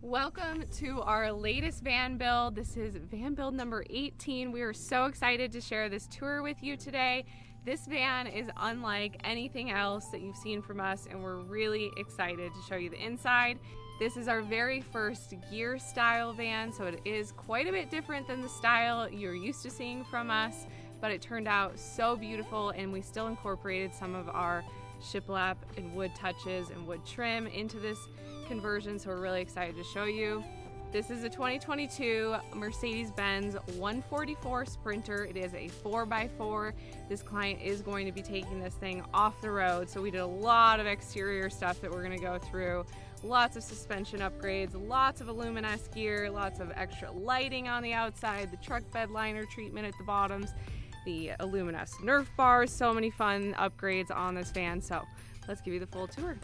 Welcome to our latest van build. This is van build number 18. We are so excited to share this tour with you today. This van is unlike anything else that you've seen from us, and we're really excited to show you the inside. This is our very first gear style van, so it is quite a bit different than the style you're used to seeing from us, but it turned out so beautiful, and we still incorporated some of our shiplap and wood touches and wood trim into this conversion, so we're really excited to show you. This is a 2022 Mercedes-Benz 144 Sprinter. It is a 4x4. This client is going to be taking this thing off the road, so we did a lot of exterior stuff that we're going to go through. Lots of suspension upgrades, lots of Aluminas gear, lots of extra lighting on the outside, the truck bed liner treatment at the bottoms, the Aluminas Nerf bars, so many fun upgrades on this van. So let's give you the full tour.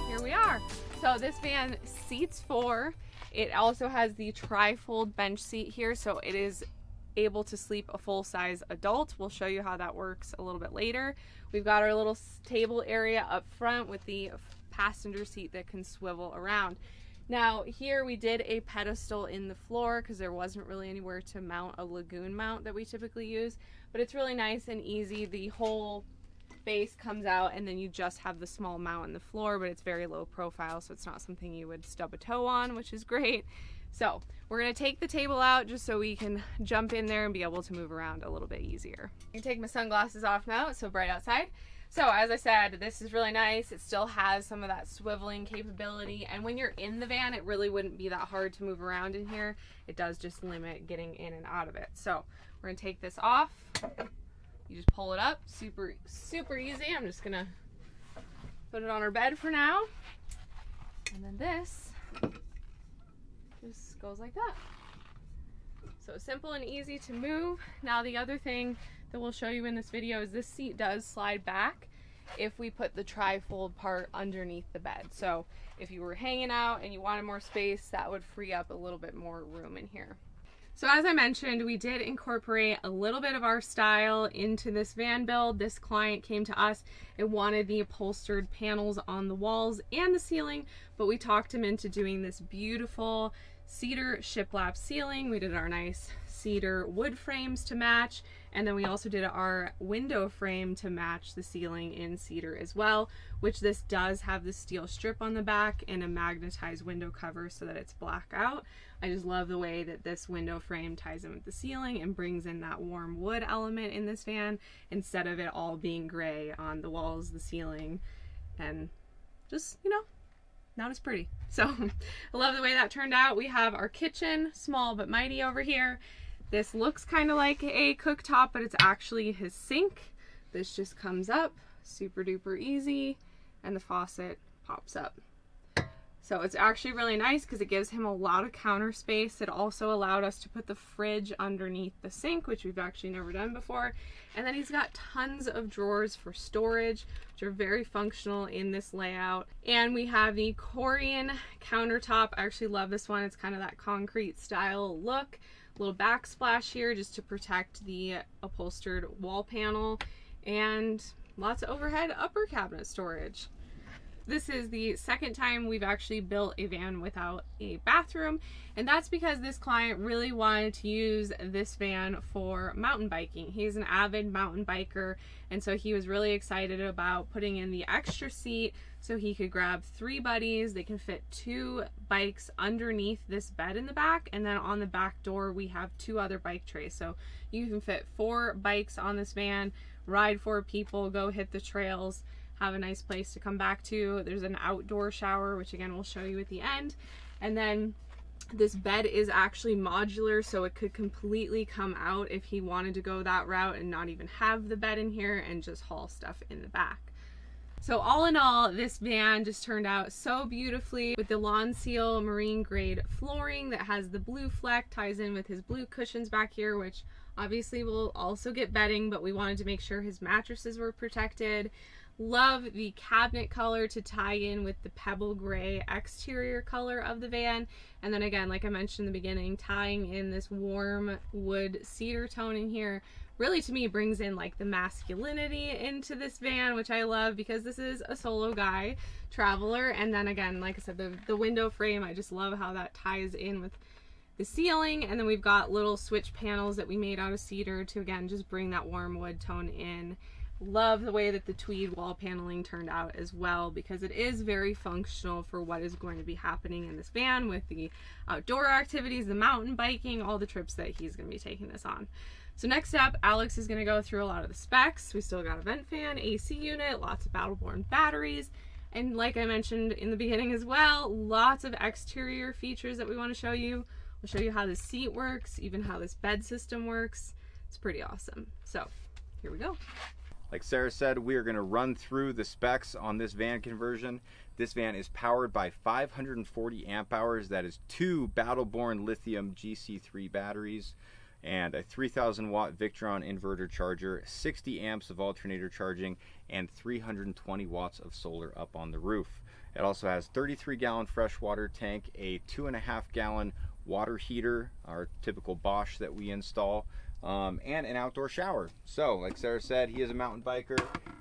Here we are. So this van seats 4. It also has the tri-fold bench seat here, so it is able to sleep a full-size adult. We'll show you how that works a little bit later. We've got our little table area up front with the passenger seat that can swivel around. Now here we did a pedestal in the floor because there wasn't really anywhere to mount a lagoon mount that we typically use, but it's really nice and easy. The whole base comes out and then you just have the small mount in the floor, but it's very low profile, so it's not something you would stub a toe on, which is great. So we're going to take the table out just so we can jump in there and be able to move around a little bit easier. I can take my sunglasses off now, it's so bright outside. So as I said, this is really nice. It still has some of that swiveling capability, and when you're in the van, it really wouldn't be that hard to move around in here. It does just limit getting in and out of it. So we're going to take this off. You just pull it up, super easy. I'm just going to put it on our bed for now. And then this just goes like that. So simple and easy to move. Now the other thing that we'll show you in this video is this seat does slide back if we put the tri-fold part underneath the bed. So if you were hanging out and you wanted more space, that would free up a little bit more room in here. So as I mentioned, we did incorporate a little bit of our style into this van build. This client came to us and wanted the upholstered panels on the walls and the ceiling, but we talked him into doing this beautiful cedar shiplap ceiling. We did our nice cedar wood frames to match, and then we also did our window frame to match the ceiling in cedar as well, which this does have the steel strip on the back and a magnetized window cover so that it's black out. I just love the way that this window frame ties in with the ceiling and brings in that warm wood element in this van instead of it all being gray on the walls, the ceiling, and just, you know, not as pretty. So I love the way that turned out. We have our kitchen, small but mighty, over here. This looks kind of like a cooktop, but it's actually his sink. This just comes up, super duper easy, and the faucet pops up. So it's actually really nice because it gives him a lot of counter space. It also allowed us to put the fridge underneath the sink, which we've actually never done before. And then he's got tons of drawers for storage, which are very functional in this layout. And we have the Corian countertop. I actually love this one. It's kind of that concrete style look. A little backsplash here just to protect the upholstered wall panel, and lots of overhead upper cabinet storage. This is the second time we've actually built a van without a bathroom, and that's because this client really wanted to use this van for mountain biking. He's an avid mountain biker, and so he was really excited about putting in the extra seat so he could grab 3 buddies. They can fit 2 bikes underneath this bed in the back, and then on the back door we have 2 other bike trays. So you can fit 4 bikes on this van, ride 4 people, go hit the trails, have a nice place to come back to. There's an outdoor shower, which again we'll show you at the end. And then this bed is actually modular, so it could completely come out if he wanted to go that route and not even have the bed in here and just haul stuff in the back. So all in all, this van just turned out so beautifully with the Lawn Seal marine grade flooring that has the blue fleck, ties in with his blue cushions back here, which obviously will also get bedding, but we wanted to make sure his mattresses were protected. Love the cabinet color to tie in with the pebble gray exterior color of the van. And then again, like I mentioned in the beginning, tying in this warm wood cedar tone in here really, to me, brings in like the masculinity into this van, which I love because this is a solo guy traveler. And then again, like I said, the window frame, I just love how that ties in with the ceiling. And then we've got little switch panels that we made out of cedar to, again, just bring that warm wood tone in. Love the way that the tweed wall paneling turned out as well, because it is very functional for what is going to be happening in this van with the outdoor activities, the mountain biking, all the trips that he's going to be taking this on. So next up, Alex is going to go through a lot of the specs. We still got a vent fan, AC unit, lots of battle-borne batteries, and like I mentioned in the beginning as well, lots of exterior features that we want to show you. We'll show you how the seat works, even how this bed system works. It's pretty awesome. So here we go. Like Sarah said, we are going to run through the specs on this van conversion. This van is powered by 540 amp hours. That is 2 battle-borne lithium GC3 batteries and a 3000 watt Victron inverter charger, 60 amps of alternator charging, and 320 watts of solar up on the roof. It also has 33-gallon freshwater tank, a 2.5 gallon water heater, our typical Bosch that we install, and an outdoor shower. So like Sarah said, he is a mountain biker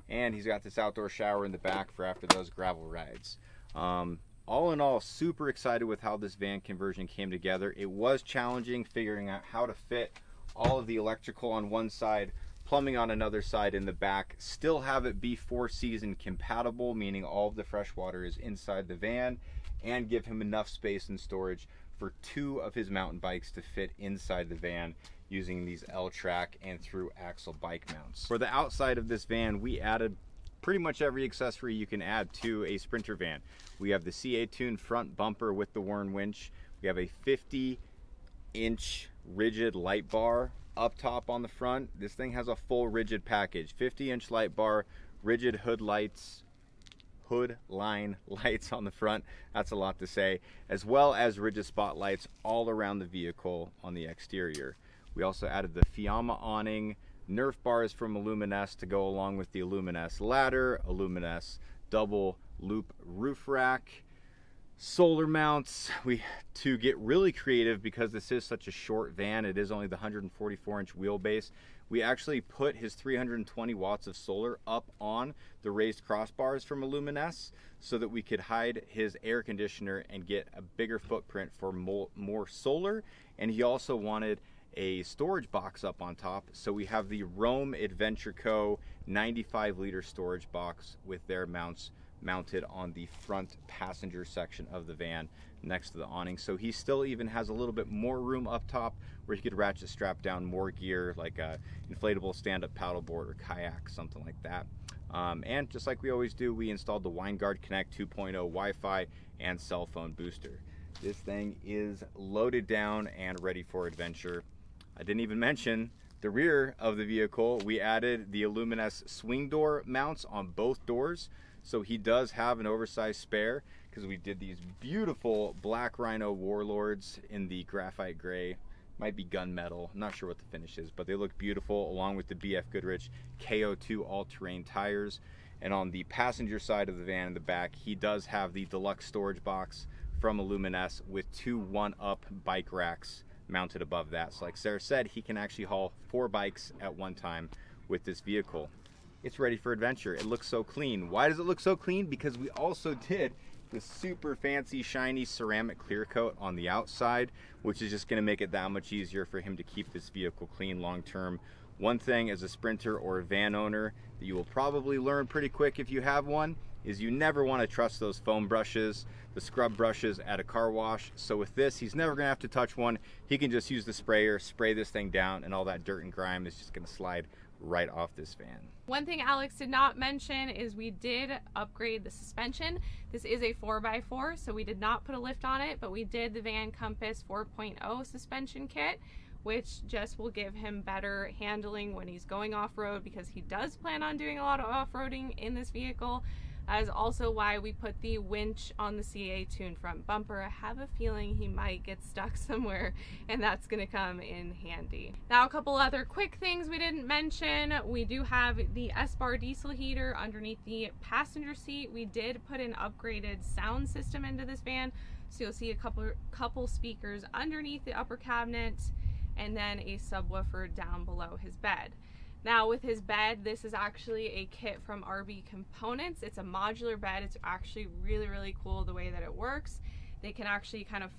and he's got this outdoor shower in the back for after those gravel rides. All in all, super excited with how this van conversion came together. It was challenging figuring out how to fit all of the electrical on one side, plumbing on another side in the back, still have it be 4-season compatible, meaning all of the fresh water is inside the van, and give him enough space and storage for 2 of his mountain bikes to fit inside the van using these L-track and through axle bike mounts. For the outside of this van, we added pretty much every accessory you can add to a Sprinter van. We have the CA-tuned front bumper with the Warn winch. We have a 50-inch rigid light bar up top on the front. This thing has a full rigid package, 50-inch light bar, rigid hood lights, hood line lights on the front, that's a lot to say, as well as rigid spotlights all around the vehicle on the exterior. We also added the Fiamma awning, Nerf bars from Illumines to go along with the Illumines ladder, Illumines double loop roof rack, solar mounts. To get really creative, because this is such a short van, it is only the 144-inch wheelbase, we actually put his 320 watts of solar up on the raised crossbars from Illumines so that we could hide his air conditioner and get a bigger footprint for more solar. And he also wanted a storage box up on top, so we have the Roam Adventure Co 95-liter storage box with their mounts mounted on the front passenger section of the van next to the awning. So he still even has a little bit more room up top where he could ratchet strap down more gear, like a inflatable stand-up paddleboard or kayak, something like that. And just like we always do, we installed the WineGuard Connect 2.0 Wi-Fi and cell phone booster. This thing is loaded down and ready for adventure. I didn't even mention the rear of the vehicle. We added the Illumines swing door mounts on both doors, so he does have an oversized spare, because we did these beautiful black Rhino Warlords in the graphite gray, might be gunmetal, I'm not sure what the finish is, but they look beautiful, along with the BF Goodrich KO2 all-terrain tires. And on the passenger side of the van in the back, he does have the deluxe storage box from Illumines with 2 one-up bike racks mounted above that. So like Sarah said, he can actually haul 4 bikes at one time with this vehicle. It's ready for adventure. It looks so clean. Why does it look so clean? Because we also did the super fancy shiny ceramic clear coat on the outside, which is just going to make it that much easier for him to keep this vehicle clean long term. One thing as a Sprinter or a van owner that you will probably learn pretty quick if you have one is you never want to trust those foam brushes, the scrub brushes at a car wash. So with this, he's never going to have to touch one. He can just use the sprayer, spray this thing down, and all that dirt and grime is just going to slide right off this van. One thing Alex did not mention is we did upgrade the suspension. This is a 4x4, so we did not put a lift on it, but we did the Van Compass 4.0 suspension kit, which just will give him better handling when he's going off-road, because he does plan on doing a lot of off-roading in this vehicle. That is also why we put the winch on the CA tuned front bumper. I have a feeling he might get stuck somewhere, and that's going to come in handy. Now, a couple other quick things we didn't mention. We do have the S-bar diesel heater underneath the passenger seat. We did put an upgraded sound system into this van, so you'll see a couple speakers underneath the upper cabinet, and then a subwoofer down below his bed. Now with his bed, this is actually a kit from RB Components. It's a modular bed. It's actually really cool the way that it works. They can actually kind of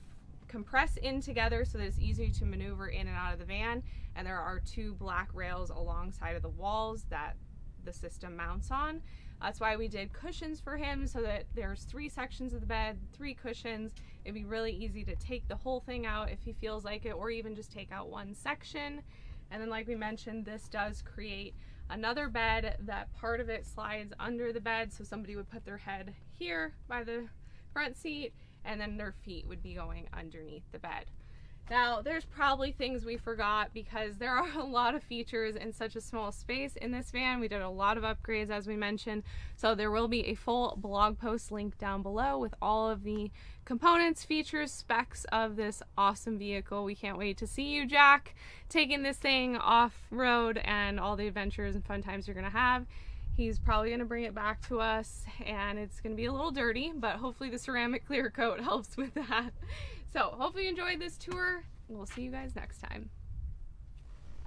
compress in together so that it's easy to maneuver in and out of the van. And there are 2 black rails alongside of the walls that the system mounts on. That's why we did cushions for him, so that there's 3 sections of the bed, 3 cushions. It'd be really easy to take the whole thing out if he feels like it, or even just take out one section. And then like we mentioned, this does create another bed that part of it slides under the bed, so somebody would put their head here by the front seat, and then their feet would be going underneath the bed. Now, there's probably things we forgot because there are a lot of features in such a small space in this van. We did a lot of upgrades, as we mentioned, so there will be a full blog post link down below with all of the components, features, specs of this awesome vehicle. We can't wait to see you, Jack, taking this thing off-road and all the adventures and fun times you're gonna have. He's probably gonna bring it back to us, and it's gonna be a little dirty, but hopefully the ceramic clear coat helps with that. So hopefully you enjoyed this tour. We'll see you guys next time.